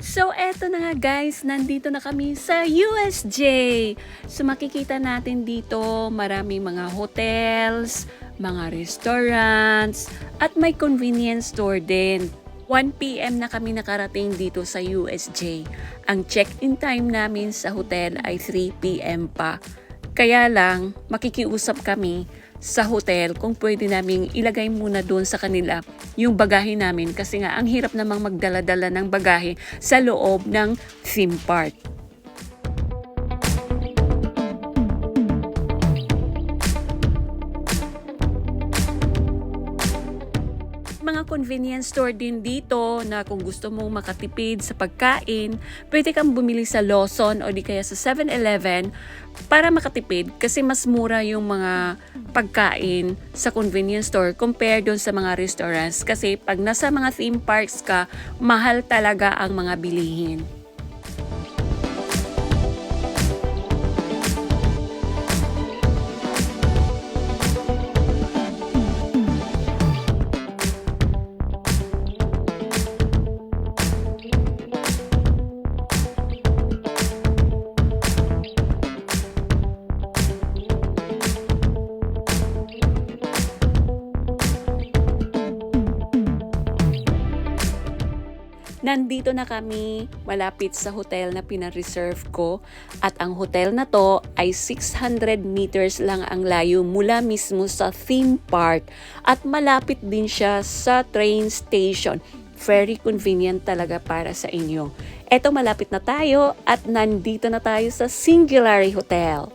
So, eto na nga guys, nandito na kami sa USJ. So, makikita natin dito maraming mga hotels, mga restaurants, at may convenience store din. 1 PM na kami nakarating dito sa USJ. Ang check-in time namin sa hotel ay 3 PM pa. Kaya lang, makikiusap kami sa hotel kung pwede naming ilagay muna doon sa kanila yung bagahe namin kasi nga ang hirap namang magdala-dala ng bagahe sa loob ng theme park. Mga convenience store din dito na kung gusto mong makatipid sa pagkain, pwede kang bumili sa Lawson o di kaya sa 7-Eleven para makatipid kasi mas mura yung mga pagkain sa convenience store compare doon sa mga restaurants kasi pag nasa mga theme parks ka, mahal talaga ang mga bilihin. Nandito na kami malapit sa hotel na pinareserve ko at ang hotel na to ay 600 meters lang ang layo mula mismo sa theme park at malapit din siya sa train station. Very convenient talaga para sa inyo. Eto malapit na tayo at nandito na tayo sa Singularity Hotel.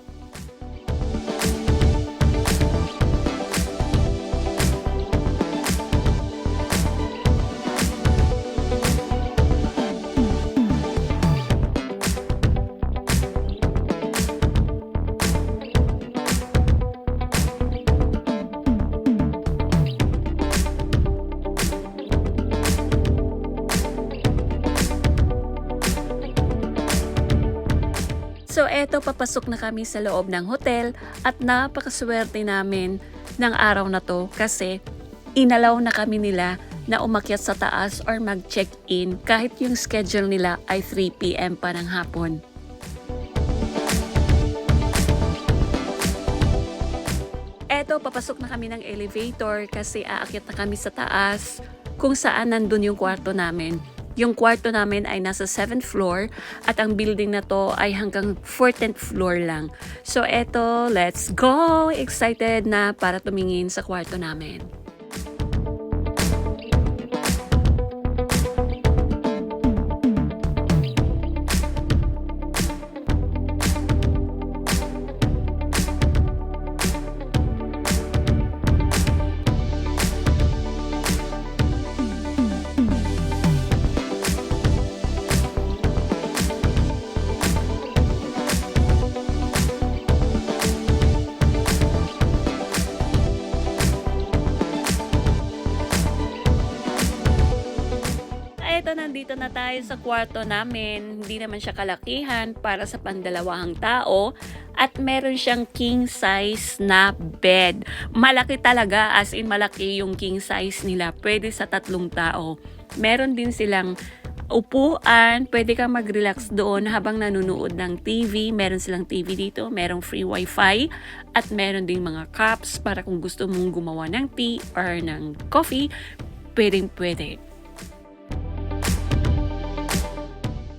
So eto, papasok na kami sa loob ng hotel at napakaswerte namin ng araw na to kasi inalaw na kami nila na umakyat sa taas or mag-check-in kahit yung schedule nila ay 3 PM pa ng hapon. Eto, papasok na kami ng elevator kasi aakyat na kami sa taas kung saan nandun yung kwarto namin. Yung kwarto namin ay nasa 7th floor at ang building na to ay hanggang 14th floor lang. So eto, let's go! Excited na para tumingin sa kwarto namin. Eto, nandito na tayo sa kwarto namin. Hindi naman siya kalakihan para sa pandalawahang tao at meron siyang king size na bed. Malaki talaga, as in malaki yung king size nila. Pwede sa 3 tao. Meron din silang upuan, pwede kang mag-relax doon habang nanonood ng TV. Meron silang TV dito, merong free wifi at meron ding mga cups para kung gusto mong gumawa ng tea or ng coffee, pwedeng-pwede.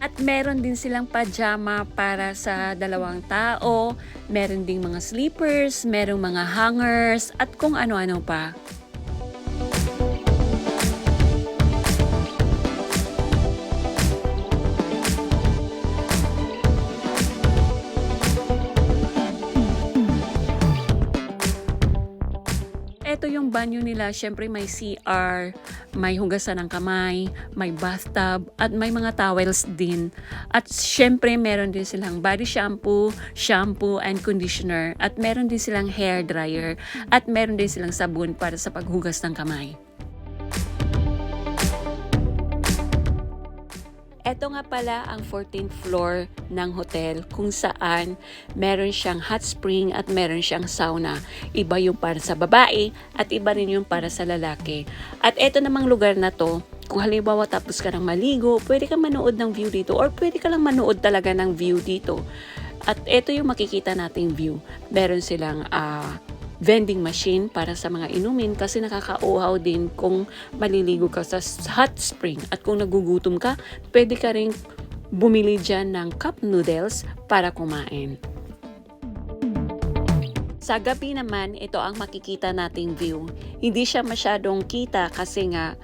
At meron din silang pajama para sa 2 tao, meron ding mga sleepers, merong mga hangers, at kung ano-ano pa. Ito yung banyo nila, syempre may CR, may hugasan ng kamay, may bathtub, at may mga towels din. At syempre meron din silang body shampoo, and conditioner, at meron din silang hair dryer, at meron din silang sabon para sa paghugas ng kamay. Ito nga pala ang 14th floor ng hotel kung saan meron siyang hot spring at meron siyang sauna. Iba yung para sa babae at iba rin yung para sa lalaki. At ito namang lugar na to Kung halimbawa tapos ka ng maligo, pwede ka manood ng view dito or pwede ka lang manood talaga ng view dito. At ito yung makikita nating view. Meron silang vending machine para sa mga inumin kasi nakakauhaw din kung maliligo ka sa hot spring. At kung nagugutom ka, pwede ka rin bumili dyan ng cup noodles para kumain. Sa gabi naman, ito ang makikita nating view. Hindi siya masyadong kita kasi nga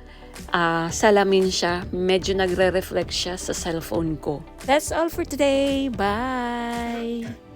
salamin siya. Medyo nagre-reflect siya sa cellphone ko. That's all for today. Bye!